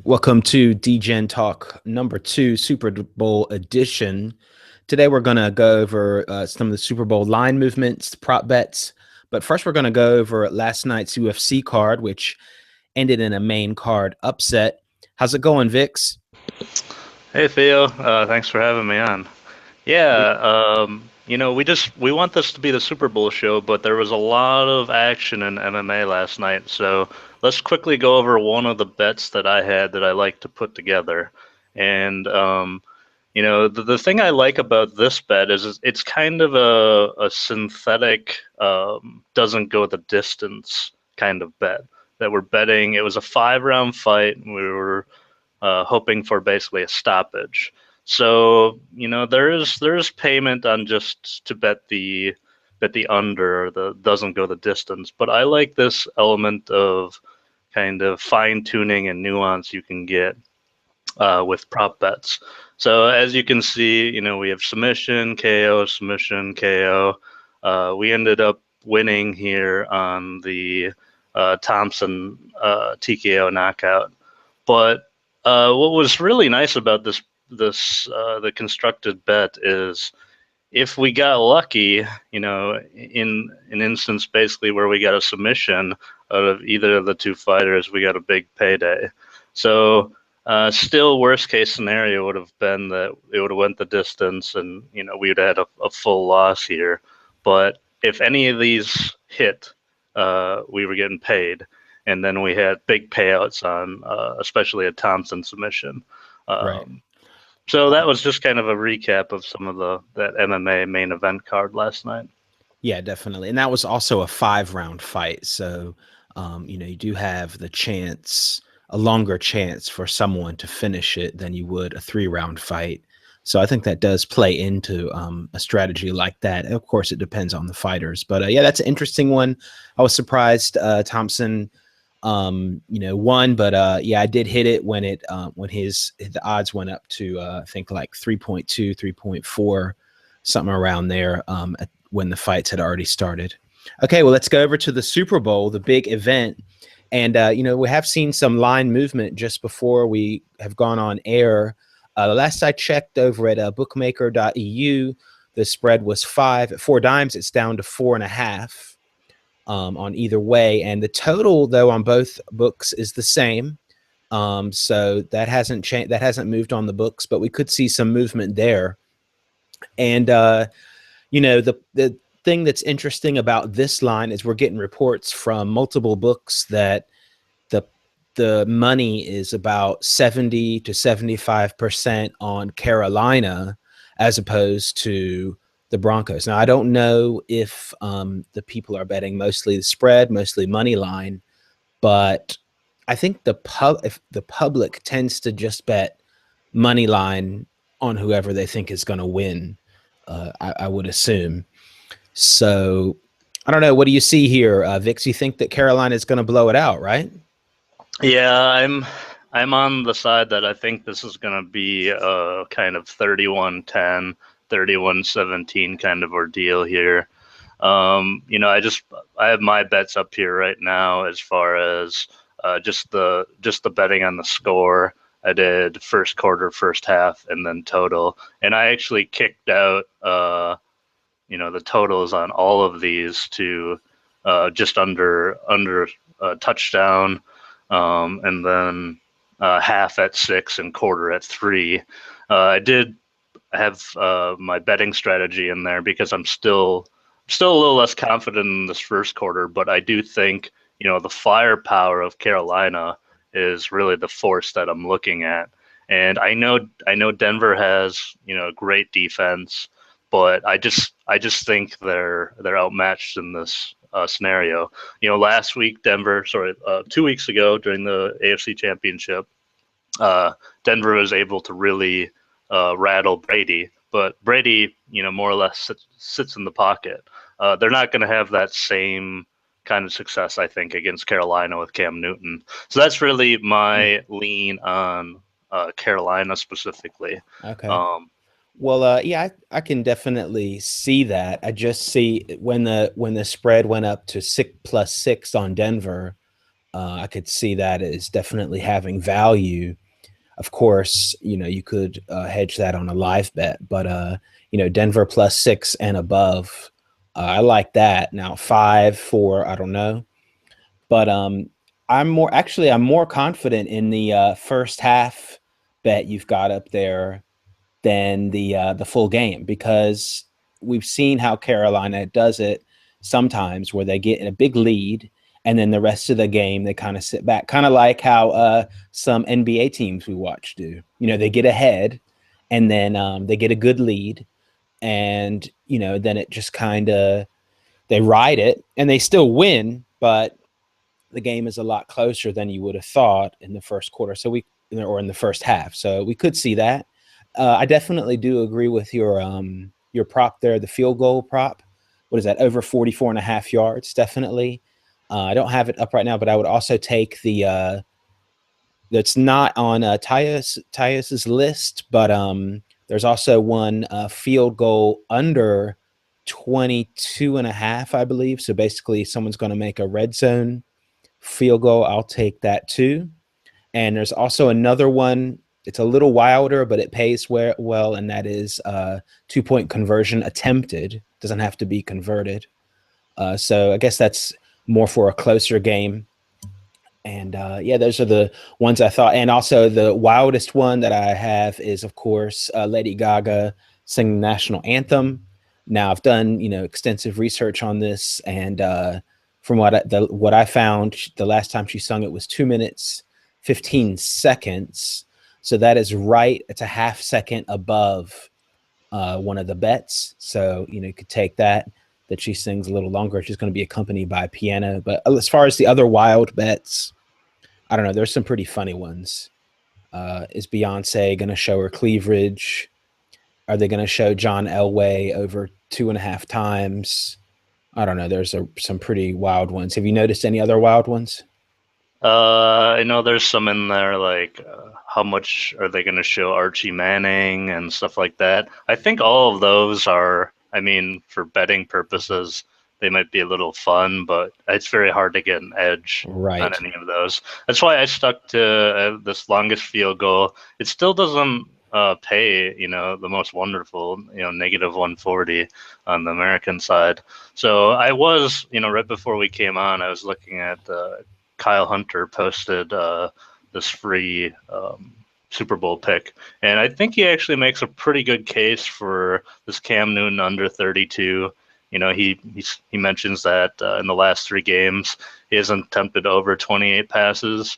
Welcome to Degentalk number 2 Super Bowl edition. Today we're going to go over some of the Super Bowl line movements, prop bets. But first we're going to go over last night's UFC card, which ended in a main card upset. How's it going, Vix? Hey Theo, thanks for having me on. Yeah, we want this to be the Super Bowl show, but there was a lot of action in MMA last night, so let's quickly go over one of the bets that I had that I like to put together. And the thing I like about this bet is it's kind of a synthetic, doesn't go the distance kind of bet that we're betting. It was a 5 round fight. And we were hoping for basically a stoppage. So there is payment on just to bet the under or the doesn't go the distance. But I like this element of kind of fine tuning and nuance you can get with prop bets. So as you can see, we have submission, KO, submission, KO. We ended up winning here on the Thompson TKO knockout. But what was really nice about the constructed bet is if we got lucky, in an instance basically where we got a submission out of either of the two fighters, we got a big payday. So still, worst case scenario would have been that it would have went the distance, and we would have had a full loss here. But if any of these hit, we were getting paid, and then we had big payouts on, especially a Thompson submission. Right. Um, so that was just kind of a recap of some of that MMA main event card last night. Yeah, definitely. And that was also a 5 round fight. So, you do have the chance, a longer chance for someone to finish it than you would a 3 round fight. So I think that does play into a strategy like that. Of course, it depends on the fighters. But yeah, that's an interesting one. I was surprised Thompson, won. But yeah, I did hit it when the odds went up to I think like 3.2, 3.4, something around there. When the fights had already started. Okay, well, let's go over to the Super Bowl, the big event. And, we have seen some line movement just before we have gone on air. The last I checked over at bookmaker.eu, the spread was 5. At 4 dimes, it's down to 4.5 on either way. And the total, though, on both books is the same. So that hasn't changed. That hasn't moved on the books, but we could see some movement there. And, the thing that's interesting about this line is we're getting reports from multiple books that the the money is about 70 to 75% on Carolina as opposed to the Broncos. Now I don't know if the people are betting mostly the spread, mostly money line, but I think if the public tends to just bet money line on whoever they think is going to win. I would assume. So I don't know. What do you see here, Vix? You think that Carolina is going to blow it out, right? Yeah, I'm on the side that I think this is going to be a kind of 31-10, 31-17 kind of ordeal here. I have my bets up here right now as far as just the betting on the score. I did first quarter, first half, and then total, and I actually kicked out the totals on all of these to just under touchdown, and then half at 6 and quarter at 3. I did have my betting strategy in there because I'm still a little less confident in this first quarter, but I do think the firepower of Carolina is really the force that I'm looking at. And I know Denver has great defense, but I just think they're outmatched in this scenario. Last week Denver, sorry, 2 weeks ago during the AFC Championship, Denver was able to really rattle Brady, but Brady, more or less sits in the pocket. They're not going to have that same kind of success, I think, against Carolina with Cam Newton. So that's really my lean on Carolina specifically. Okay. Um, Well, yeah, I can definitely see that. I just see when the spread went up to 6 plus 6 on Denver. I could see that as definitely having value. Of course, you could hedge that on a live bet, but Denver plus 6 and above, I like that. Now 5, 4, I don't know, but I'm more confident in the first half bet you've got up there than the full game, because we've seen how Carolina does it sometimes, where they get in a big lead and then the rest of the game they kind of sit back, kind of like how some NBA teams we watch do. They get ahead and then they get a good lead, and then it just kind of, they ride it and they still win, but the game is a lot closer than you would have thought in the first quarter. Or in the first half. So we could see that. I definitely do agree with your prop there, the field goal prop. What is that? Over 44 and a half yards, definitely. I don't have it up right now, but I would also take the that's not on Tyus's list, but there's also one field goal under 22 and a half, I believe. So basically someone's going to make a red zone field goal. I'll take that too. And there's also another one. It's a little wilder, but it pays well, and that is 2-point conversion attempted. Doesn't have to be converted. So I guess that's more for a closer game. And yeah, those are the ones I thought. And also the wildest one that I have is, of course, Lady Gaga singing the national anthem. Now I've done extensive research on this, and from what I found, the last time she sung it was 2 minutes 15 seconds. So that is right. It's a half second above one of the bets. So you could take that she sings a little longer. She's going to be accompanied by a piano. But as far as the other wild bets, I don't know. There's some pretty funny ones. Is Beyonce going to show her cleavage? Are they going to show John Elway over 2.5 times? I don't know. There's some pretty wild ones. Have you noticed any other wild ones? I know there's some in there like how much are they going to show Archie Manning and stuff like that. I think all of those are, I mean, for betting purposes, they might be a little fun, but it's very hard to get an edge on Right. any of those. That's why I stuck to this longest field goal. It still doesn't pay, the most wonderful, negative 140 on the American side. So I was, right before we came on, I was looking at Kyle Hunter posted this free Super Bowl pick, and I think he actually makes a pretty good case for this Cam Newton under 32. He mentions that in the last 3 games he hasn't attempted over 28 passes.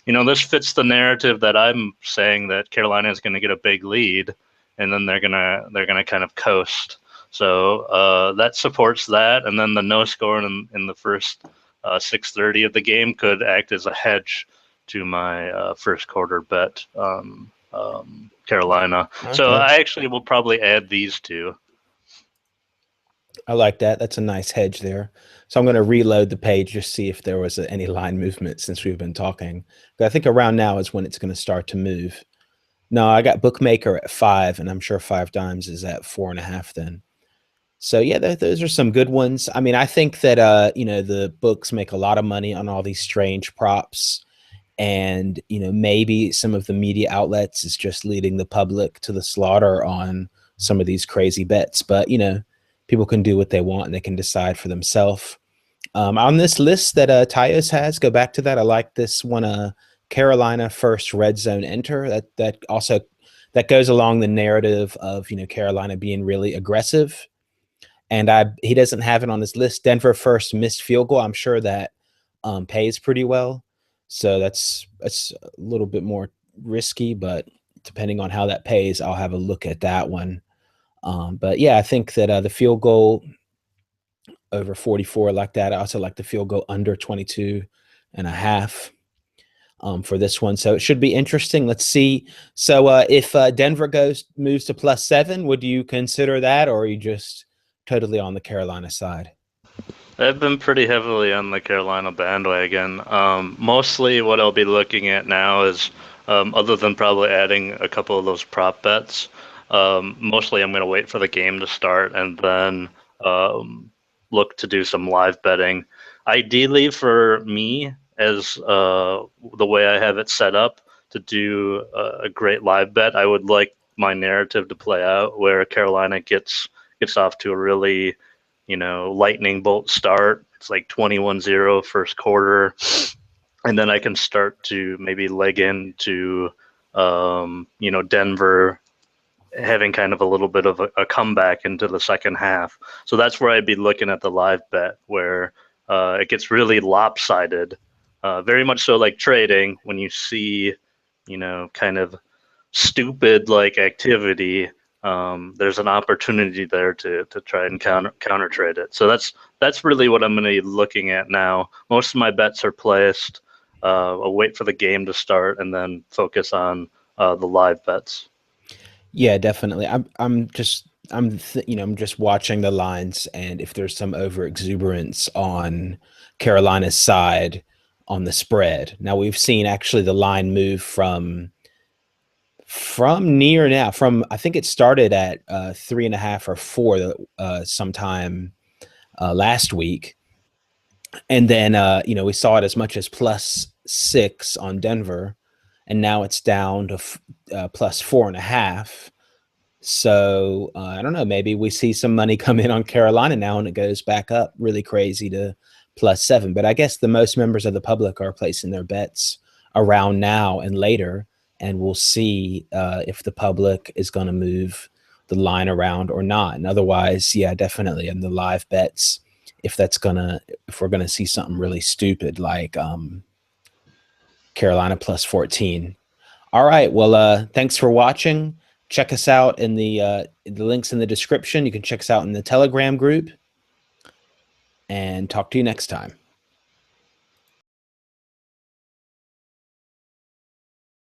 This fits the narrative that I'm saying, that Carolina is going to get a big lead, and then they're gonna kind of coast. So that supports that, and then the no score in the first 6:30 of the game could act as a hedge to my first quarter bet Carolina. So Okay. I actually will probably add these two. I like that. That's a nice hedge there. So I'm going to reload the page, just see if there was any line movement since we've been talking. But I think around now is when it's going to start to move. No, I got Bookmaker at 5, and I'm sure 5 times is at 4.5 then. So yeah, those are some good ones. I mean, I think that the books make a lot of money on all these strange props, and maybe some of the media outlets is just leading the public to the slaughter on some of these crazy bets. But people can do what they want and they can decide for themselves. On this list that Tyus has, go back to that. I like this one. Carolina first red zone enter. That also that goes along the narrative of Carolina being really aggressive, and he doesn't have it on his list. Denver first missed field goal. I'm sure that pays pretty well, so that's a little bit more risky, but depending on how that pays, I'll have a look at that one. But yeah, I think that the field goal over 44 like that. I also like the field goal under 22 and a half for this one. So it should be interesting. Let's see. So if Denver moves to +7, would you consider that, or are you just totally on the Carolina side? I've been pretty heavily on the Carolina bandwagon. Mostly what I'll be looking at now is, other than probably adding a couple of those prop bets, mostly I'm going to wait for the game to start and then look to do some live betting. Ideally for me, as the way I have it set up to do a great live bet. I would like my narrative to play out where Carolina gets off to a really, lightning bolt start. It's like 21-0 first quarter, and then I can start to maybe leg into Denver having kind of a little bit of a comeback into the second half. So that's where I'd be looking at the live bet, where it gets really lopsided, very much so like trading when you see, kind of stupid like activity. There's an opportunity there to try and counter trade it. So that's really what I'm going to be looking at now. Most of my bets are placed. I'll wait for the game to start and then focus on the live bets. Yeah, definitely. I'm just watching the lines, and if there's some over exuberance on Carolina's side on the spread. Now we've seen actually the line move from near now from I think it started at 3.5 or 4 sometime last week, and then we saw it as much as +6 on Denver, and now it's down to +4.5. So I don't know. Maybe we see some money come in on Carolina now, and it goes back up really crazy to +7. But I guess the most members of the public are placing their bets around now and later, and we'll see if the public is going to move the line around or not. And otherwise, yeah, definitely. And the live bets, if we're gonna see something really stupid like Carolina +14. All right. Well, thanks for watching. Check us out in the links in the description. You can check us out in the Telegram group, and talk to you next time.